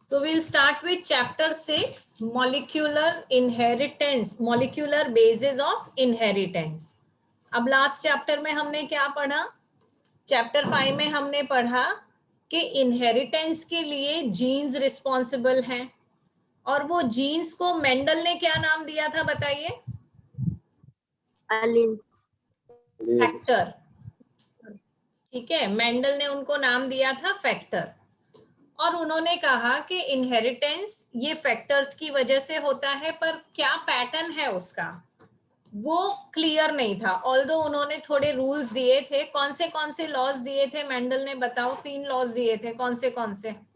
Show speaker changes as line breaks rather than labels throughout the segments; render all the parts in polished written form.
So we'll start with chapter 6, molecular inheritance, molecular basis of inheritance. अब last chapter में हमने क्या पढ़ा? चैप्टर 5 में हमने पढ़ा कि इनहेरिटेंस के लिए जीन्स रिस्पॉन्सिबल हैं, और वो जीन्स को मेंडल ने क्या नाम दिया था बताइए? फैक्टर। ठीक है, मेंडल ने उनको नाम दिया था फैक्टर, और उन्होंने कहा कि इनहेरिटेंस ये फैक्टर्स की वजह से होता है, पर क्या पैटर्न है उसका वो क्लियर नहीं था। ऑल्दो उन्होंने थोड़े रूल्स दिए थे। कौन से लॉज दिए थे मेंडल ने? बताओ, 3 लॉज दिए थे। कौन से?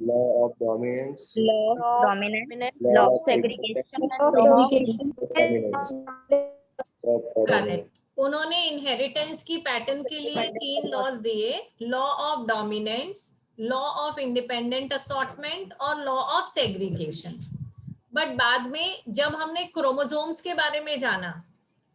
Law of dominance,
law of segregation,
correct. उन्होंने इनहेरिटेंस की पैटर्न के लिए 3 लॉज दिए, law of dominance, law of independent assortment और लॉ ऑफ सेग्रीगेशन। बट बाद में जब हमने क्रोमोसोम्स के बारे में जाना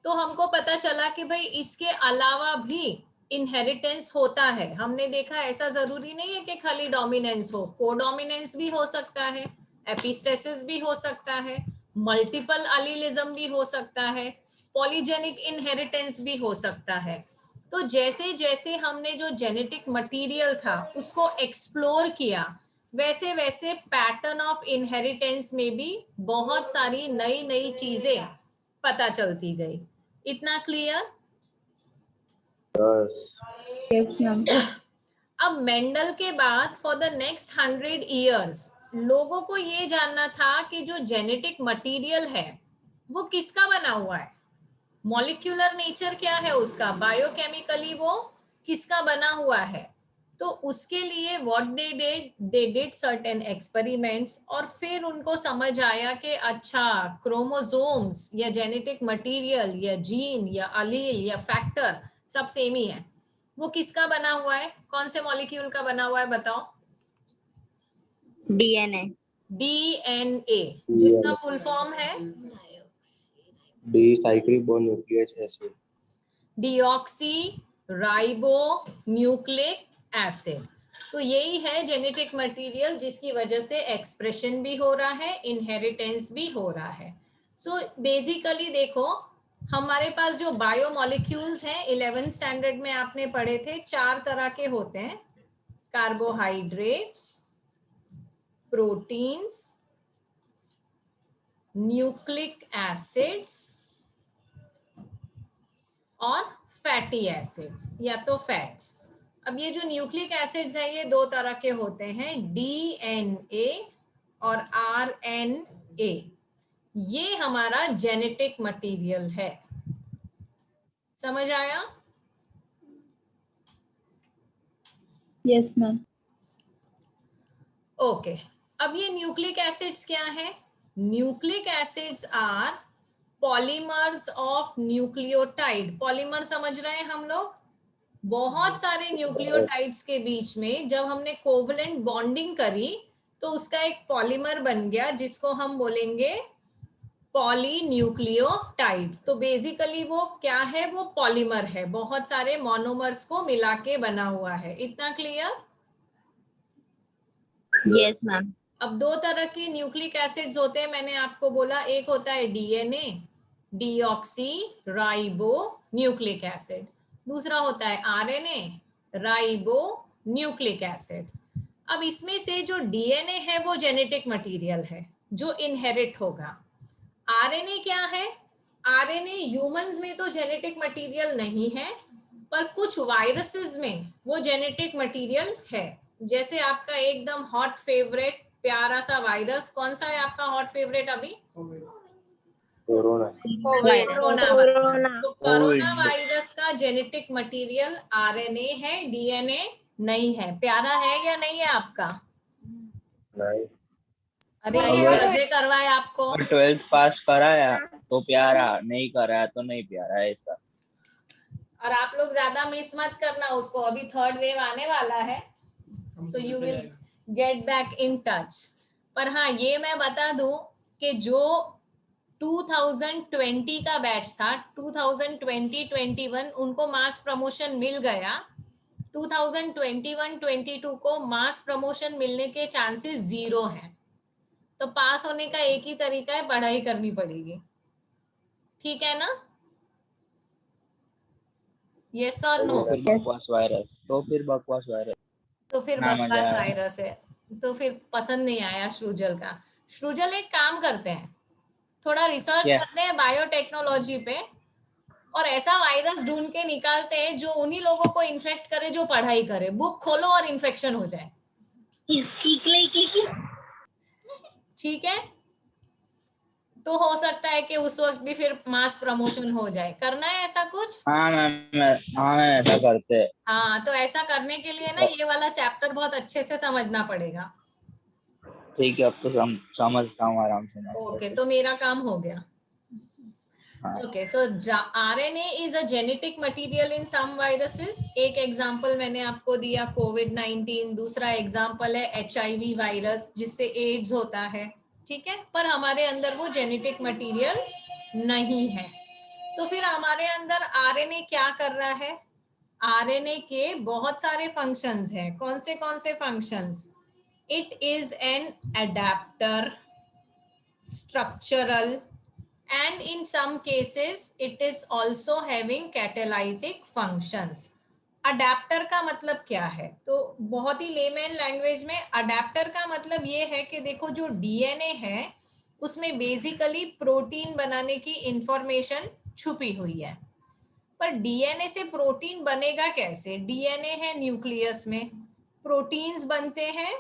तो हमको पता चला कि भाई इसके अलावा भी इनहेरिटेंस होता है। हमने देखा ऐसा जरूरी नहीं है कि खाली डोमिनेंस हो, कोडोमिनेंस भी हो सकता है, एपिस्टेसिस भी हो सकता है, मल्टीपल एलीलिज्म भी हो सकता है, पॉलीजेनिक इनहेरिटेंस भी हो सकता है। तो जैसे जैसे हमने जो जेनेटिक मटेरियल था उसको एक्सप्लोर किया, वैसे वैसे पैटर्न ऑफ इनहेरिटेंस में भी बहुत सारी नई नई चीजें पता चलती गई। इतना क्लियर?
Yes ma'am.
अब मेंडल के बाद फॉर द नेक्स्ट 100 इयर्स लोगों को ये जानना था कि जो जेनेटिक मटेरियल है वो किसका बना हुआ है, मॉलिक्यूलर नेचर क्या है उसका, बायोकेमिकली वो किसका बना हुआ है। तो उसके लिए what they did certain experiments, और फिर उनको समझ आया कि अच्छा, क्रोमोसोम्स या जेनेटिक मटेरियल या जीन या अलील या फैक्टर सब सेम ही है। वो किसका बना हुआ है? कौन से मॉलिक्यूल का बना हुआ है बताओ?
डीएनए।
डीएनए, जिसका फुल फॉर्म है
deoxyribonucleic acid,
deoxyribonucleic acid. तो यही है जेनेटिक मटेरियल जिसकी वजह से एक्सप्रेशन भी हो रहा है, इनहेरिटेंस भी हो रहा है। सो बेसिकली देखो, हमारे पास जो बायोमोलिक्यूल्स हैं 11th स्टैंडर्ड में आपने पढ़े थे, 4 तरह के होते हैं, कार्बोहाइड्रेट्स, प्रोटीन्स, न्यूक्लिक एसिड्स और फैटी एसिड्स या तो फैट्स। अब ये जो न्यूक्लिक एसिड्स हैं ये 2 तरह के होते हैं, डीएनए और आरएनए। ये हमारा जेनेटिक मटेरियल है। समझ आया?
Yes ma'am.
ओके, अब ये न्यूक्लिक एसिड्स क्या है? Nucleic acids are polymers of nucleotide. Polymer समझ रहे हैं हम लोग? बहुत सारे न्यूक्लियोटाइड्स के बीच में जब हमने कोवलेंट बॉन्डिंग करी तो उसका एक पॉलीमर बन गया जिसको हम बोलेंगे पॉलीन्यूक्लियोटाइड्स। तो बेसिकली वो क्या है? वो पॉलीमर है, बहुत सारे मोनोमर्स को मिला के बना हुआ है। इतना क्लियर?
Yes ma'am.
अब 2 तरह के न्यूक्लिक एसिड्स होते हैं, मैंने आपको बोला, एक होता है DNA, deoxy ribo nucleic acid, दूसरा होता है आरएनए, राइबो न्यूक्लिक एसिड। अब इसमें से जो डीएनए है वो जेनेटिक मटेरियल है जो इनहेरिट होगा। आरएनए क्या है? आरएनए ह्यूमंस में तो जेनेटिक मटेरियल नहीं है, पर कुछ वायरसेस में वो जेनेटिक मटेरियल है। जैसे आपका एकदम हॉट फेवरेट प्यारा सा वायरस, कौन सा है आपका हॉट फेवरेट अभी?
कोरोना।
तो कोरोना वायरस का जेनेटिक मटेरियल आरएनए है, डीएनए नहीं है। प्यारा है या नहीं है आपका?
नहीं।
अरे मजे करवाए आपको।
12th पास कराया तो प्यारा, नहीं कराया तो नहीं प्यारा, ऐसा।
और आप लोग ज्यादा मिस मत करना उसको, अभी 3rd वेव आने वाला है तो you will get back in touch. पर हाँ, ये मैं बता दूं कि जो 2020 का बैच था, 2020-21 उनको मास प्रमोशन मिल गया। 2021-22 को मास प्रमोशन मिलने के चांसेस 0 हैं। तो पास होने का एक ही तरीका है, पढ़ाई करनी पड़ेगी। ठीक है ना? यस और नो?
तो फिर बकवास वायरस, तो फिर बकवास वायरस
तो फिर
ना मजा
बकवास
आया।
वायरस है। तो फिर पसंद नहीं आया सृजल का। सृजल एक काम करते हैं, थोड़ा रिसर्च
क्या?
करते हैं बायोटेक्नोलॉजी पे, और ऐसा वायरस ढूंढ के निकालते हैं जो उन्हीं लोगों को इन्फेक्ट करे जो पढ़ाई करे। बुक खोलो और इन्फेक्शन हो जाए। ठीक है? तो हो सकता है कि उस वक्त भी फिर मास प्रमोशन हो जाए। करना है ऐसा कुछ?
हाँ मैम ऐसा करते हैं।
हाँ, तो ऐसा करने के लिए ना ये वाला चैप्टर बहुत अच्छे से समझना पड़ेगा।
ठीक है, अब तो समझता हूँ आराम से मैं
ओके,
कैसे।
तो मेरा काम हो गया।
हाँ
okay, so RNA is a genetic material in some viruses. एक एग्जांपल मैंने आपको दिया कोविड-19, दूसरा एग्जांपल है HIV वायरस जिससे एड्स होता है। ठीक है, पर हमारे अंदर वो जेनेटिक मटेरियल नहीं है। तो फिर हमारे अंदर RNA क्या कर रहा है? RNA के बहुत सारे फंक्शंस हैं। कौन से functions? It is an adapter, structural, and in some cases it is also having catalytic functions. Adapter का मतलब क्या है? तो बहुत ही लेमैन लैंग्वेज में अडेप्टर का मतलब ये है कि देखो जो डीएनए है उसमें बेसिकली प्रोटीन बनाने की इंफॉर्मेशन छुपी हुई है। पर डीएनए से प्रोटीन बनेगा कैसे? डीएनए है न्यूक्लियस में, प्रोटीन्स बनते हैं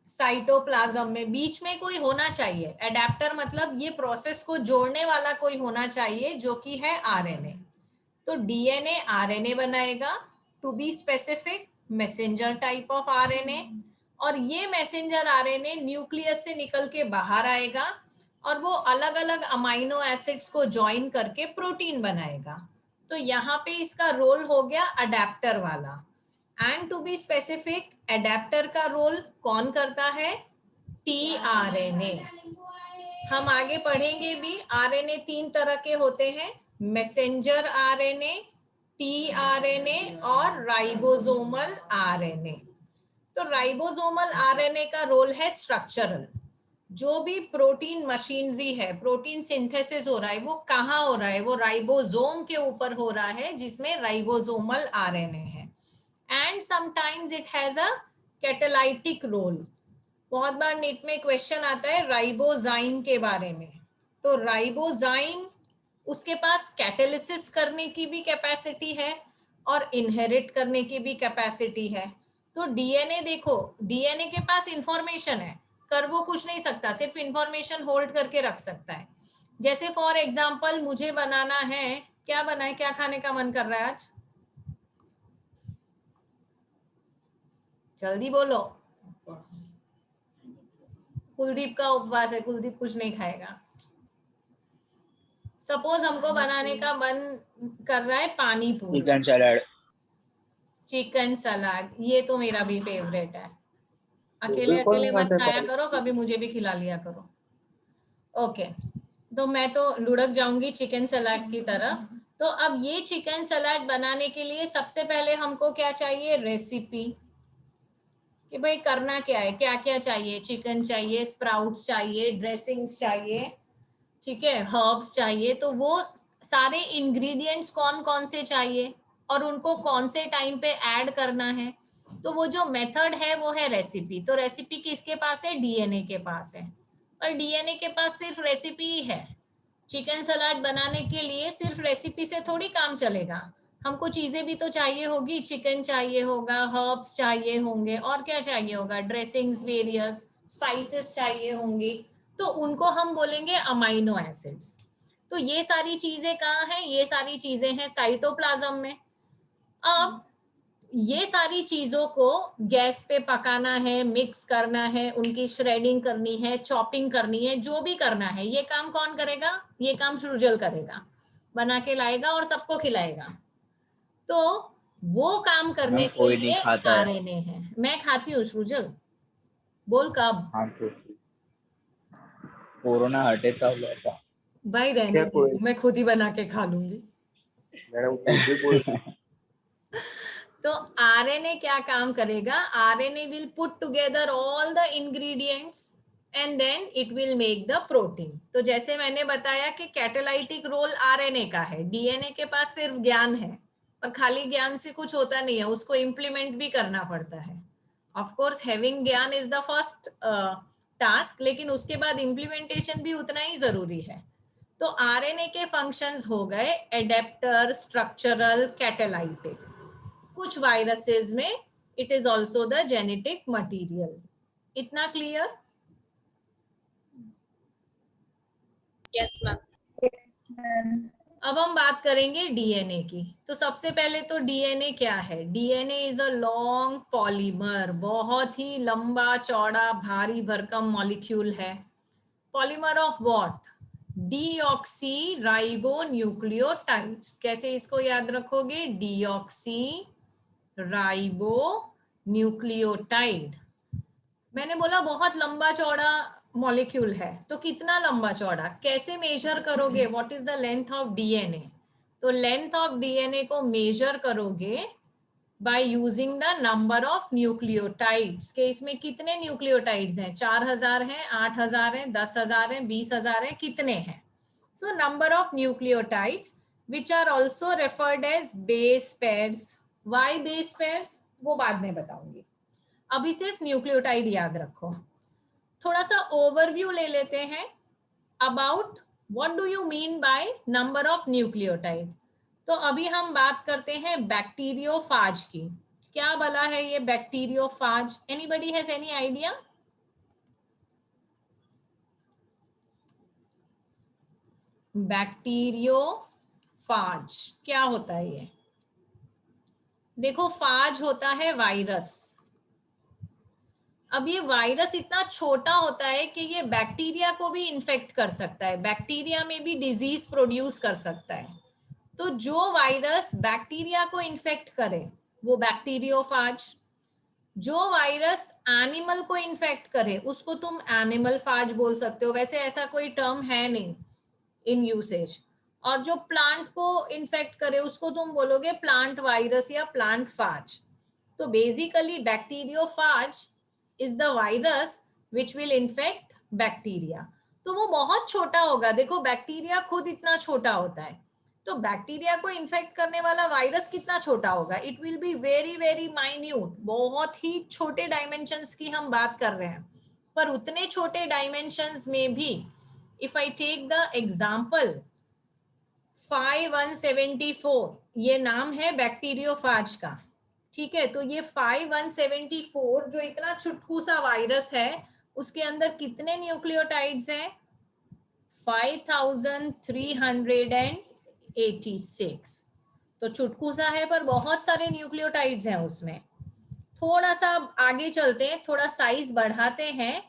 साइटोप्लाज्म में, बीच में कोई होना चाहिए। एडेप्टर मतलब ये प्रोसेस को जोड़ने वाला कोई होना चाहिए जो कि है आरएनए। तो डीएनए आरएनए बनाएगा, to be specific messenger type of RNA, और ये मैसेंजर आरएनए न्यूक्लियस से निकल के बाहर आएगा और वो अलग अलग अमाइनो एसिड्स को ज्वाइन करके प्रोटीन बनाएगा। तो यहाँ पे इसका रोल हो गया अडेप्टर वाला। And to be specific, adapter का रोल कौन करता है? टीआरएनए। हम आगे पढ़ेंगे भी। आरएनए 3 तरह के होते हैं, मैसेंजर आरएनए, टीआरएनए और राइबोसोमल आरएनए। तो राइबोसोमल आरएनए का रोल है स्ट्रक्चरल। जो भी प्रोटीन मशीनरी है, प्रोटीन सिंथेसिस हो रहा है, वो कहाँ हो रहा है? वो राइबोसोम के ऊपर हो रहा है जिसमें राइबोसोमल आरएनए है। And sometimes it has a catalytic role. बहुत बार नीट में क्वेश्चन आता है राइबोजाइम के बारे में। तो राइबोजाइम, उसके पास कैटालिसिस करने की भी कैपेसिटी है और इनहेरिट करने की भी कैपेसिटी है। तो डीएनए देखो, डीएनए के पास इंफॉर्मेशन है, कर वो कुछ नहीं सकता, सिर्फ इंफॉर्मेशन होल्ड करके रख सकता है। जैसे फॉर एग्जांपल मुझे बनाना है, क्या बनाए, क्या खाने का मन कर रहा है आज? जल्दी बोलो। कुलदीप का उपवास है, कुलदीप कुछ नहीं खाएगा। सपोज हमको बनाने का मन कर रहा है पानी पूरी,
चिकन सलाद।
चिकन सलाद, ये तो मेरा भी फेवरेट है। अकेले
बिल्कुल
अकेले
नहीं
मत
खाते
खाया
पर
करो, कभी मुझे भी खिला लिया करो। ओके, तो मैं तो लुढ़क जाऊंगी चिकन सलाद की तरफ। तो अब ये चिकन सलाद बनाने के लिए सबसे पहले हमको क्या चाहिए? रेसिपी। कि भाई करना क्या है, क्या क्या चाहिए? चिकन चाहिए, स्प्राउट्स चाहिए, ड्रेसिंग्स चाहिए, ठीक है, हर्ब्स चाहिए। तो वो सारे इंग्रेडिएंट्स कौन कौन से चाहिए और उनको कौन से टाइम पे ऐड करना है, तो वो जो मेथड है वो है रेसिपी। तो रेसिपी किसके पास है? डीएनए के पास है। और डीएनए के पास सिर्फ रेसिपी ही है। चिकन सलाद बनाने के लिए सिर्फ रेसिपी से थोड़ी काम चलेगा, हमको चीजें भी तो चाहिए होगी। चिकन चाहिए होगा, हर्ब्स चाहिए होंगे, और क्या चाहिए होगा? ड्रेसिंग्स, वेरियस स्पाइसेस चाहिए होंगी। तो उनको हम बोलेंगे अमाइनो एसिड्स। तो ये सारी चीजें कहाँ हैं? ये सारी चीजें हैं साइटोप्लाज्म में। अब ये सारी चीजों को गैस पे पकाना है, मिक्स करना है, उनकी श्रेडिंग करनी है, चॉपिंग करनी है, जो भी करना है, ये काम कौन करेगा? ये काम सृजल करेगा, बना के लाएगा और सबको खिलाएगा। तो वो काम करने
मैम
के
कोई नहीं
लिए
खाता है।
आरएनए है। मैं खाती हूँ सृजल, बोल कब?
हाँ तो कोरोना हटे तब ऐसा।
भाई रहने
क्या
दे,
कोई
मैं खुद ही बना के खा लूंगी।
मैडम कुछ भी बोल
तो आरएनए क्या काम करेगा? RNA will put together all the ingredients and then it will make the protein. तो जैसे मैंने बताया कि कैटालाइटिक रोल आरएनए का है, डीएनए के पास सिर्फ ज्ञान है, और खाली ज्ञान से कुछ होता नहीं है, उसको इम्प्लीमेंट भी करना पड़ता है. ऑफ कोर्स हैविंग ज्ञान इज द फर्स्ट टास्क, लेकिन उसके बाद इम्प्लीमेंटेशन भी उतना ही जरूरी है. तो आरएनए के फंक्शंस हो गए एडेप्टर, स्ट्रक्चरल, कैटालाइटिक. कुछ वायरसेस में it is also the genetic material. इतना क्लियर?
Yes, ma'am.
अब हम बात करेंगे डीएनए की. तो सबसे पहले तो डीएनए क्या है? DNA is a long polymer, बहुत ही लंबा चौड़ा भारी भरकम मॉलिक्यूल है. Polymer of what? Deoxy ribo nucleotides. कैसे इसको याद रखोगे? Deoxy ribo nucleotide. मैंने बोला बहुत लंबा चौड़ा मॉलिक्यूल है, तो कितना लंबा चौड़ा? कैसे मेजर करोगे? What is the length of DNA? तो लेंथ ऑफ डीएनए को मेजर करोगे by using the number of nucleotides. के इसमें कितने न्यूक्लियोटाइड्स हैं? 4000 हैं, 8000 हैं, 10,000 हैं, 20,000 हैं, कितने हैं? So number of nucleotides which are also referred as base pairs. Why base pairs वो बाद में बताऊंगी, अभी सिर्फ न्यूक्लियोटाइड याद रखो. थोड़ा सा ओवरव्यू ले लेते हैं about what do you mean by number of nucleotide. तो अभी हम बात करते हैं बैक्टीरियोफाज की. क्या भला है ये bacteriophage? Anybody has any idea? Bacteriophage क्या होता है ये? देखो, फाज होता है वायरस. अब ये वायरस इतना छोटा होता है कि ये बैक्टीरिया को भी इन्फेक्ट कर सकता है, बैक्टीरिया में भी डिजीज प्रोड्यूस कर सकता है. तो जो वायरस बैक्टीरिया को इन्फेक्ट करे वो बैक्टीरियोफाज. जो वायरस एनिमल को इन्फेक्ट करे उसको तुम एनिमल फाज बोल सकते हो. वैसे ऐसा कोई टर्म है नहीं इन यूसेज. और जो प्लांट को इन्फेक्ट करे उसको तुम बोलोगे प्लांट वायरस या प्लांट फाज. तो basically bacteriophage is the virus which will infect bacteria. तो वो बहुत छोटा होगा. देखो, बैक्टीरिया खुद इतना छोटा होता है, तो बैक्टीरिया को इन्फेक्ट करने वाला वायरस कितना छोटा होगा? It will be very very minute. बहुत ही छोटे डायमेंशंस की हम बात कर रहे हैं. पर उतने छोटे डायमेंशंस में भी if I take the example 5174, ये नाम है बैक्टीरियोफाज का. ठीक है, तो ये 5174 जो इतना छुटकू सा वायरस है, उसके अंदर कितने न्यूक्लियोटाइड्स हैं? 5386. तो छुटकू सा है पर बहुत सारे न्यूक्लियोटाइड्स हैं उसमें. थोड़ा सा आगे चलते हैं, थोड़ा साइज बढ़ाते हैं.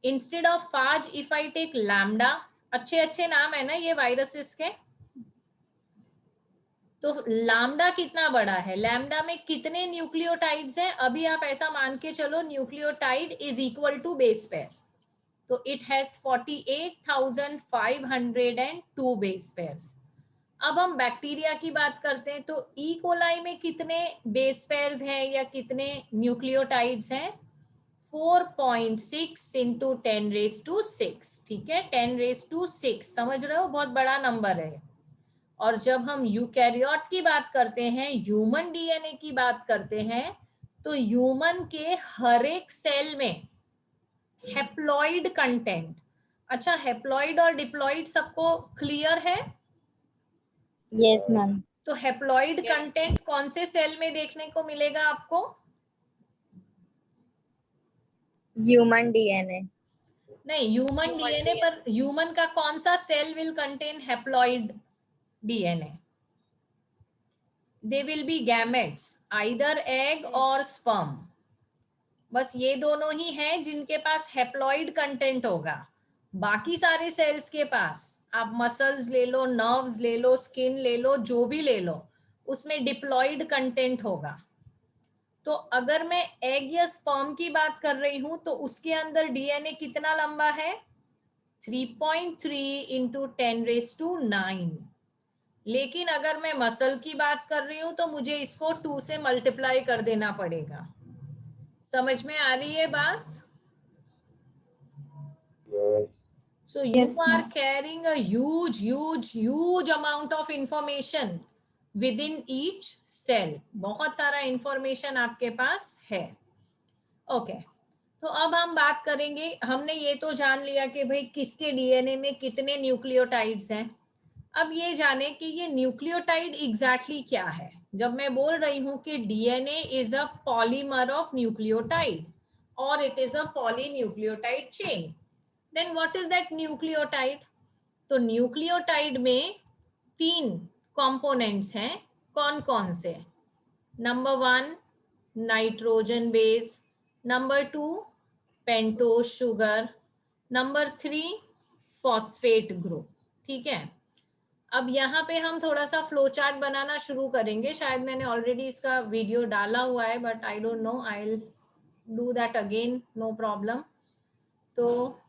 Instead of phase if I take lambda. अच्छे अच्छे नाम है ना ये वायरसेस के. तो लैम्डा कितना बड़ा है? लैम्डा में कितने न्यूक्लियोटाइड्स हैं? अभी आप ऐसा मान के चलो nucleotide is equal to base pair. तो इट हैज 48,502 बेस पेयर्स. अब हम बैक्टीरिया की बात करते हैं. तो ई कोलाई में कितने बेस पेयर्स हैं या कितने न्यूक्लियोटाइड्स हैं? 4.6 इंटू 10⁻⁶. ठीक है, 10⁻⁶. समझ रहे हो, बहुत बड़ा नंबर है. और जब हम यूकैरियोट की बात करते हैं, ह्यूमन डीएनए की बात करते हैं, तो ह्यूमन के हर एक सेल में हेप्लॉइड कंटेंट. अच्छा, हेप्लॉइड और डिप्लॉइड सबको क्लियर है?
Yes, ma'am.
तो हेप्लॉइड कंटेंट कौन से सेल में देखने को मिलेगा आपको?
Human DNA.
नहीं, ह्यूमन डीएनए पर ह्यूमन का कौन सा cell will contain haploid DNA? They will be gametes, either egg or sperm. बस ये दोनों ही हैं जिनके पास हेप्लॉइड कंटेंट होगा. बाकी सारे सेल्स के पास आप मसल्स ले लो, नर्व्स ले लो, स्किन ले लो, जो भी ले लो, उसमें डिप्लॉइड कंटेंट होगा. तो अगर मैं एग या स्पर्म की बात कर रही हूं तो उसके अंदर डीएनए कितना लंबा है? 3.3 इंटू 10⁻⁹. लेकिन अगर मैं मसल की बात कर रही हूं तो मुझे इसको 2 से मल्टीप्लाई कर देना पड़ेगा. समझ में आ रही है बात? So you are carrying a huge amount of information within each cell. बहुत सारा information आपके पास है. Okay. तो अब हम बात करेंगे, हमने ये तो जान लिया कि भाई किसके डीएनए में कितने न्यूक्लियोटाइड्स हैं. अब ये जाने कि ये न्यूक्लियोटाइड एग्जैक्टली क्या है. जब मैं बोल रही हूं कि DNA is a polymer of nucleotide और it is a polynucleotide chain, then what is that nucleotide. तो न्यूक्लियोटाइड में 3 कंपोनेंट्स हैं. कौन कौन से? Number 1 nitrogen base, number 2 pentose sugar, number 3 phosphate group. ठीक है. अब यहाँ पे हम थोड़ा सा फ्लो चार्ट बनाना शुरू करेंगे. शायद मैंने ऑलरेडी इसका वीडियो डाला हुआ है, but I don't know, I will do that again, no problem. तो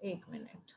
एक मिनट.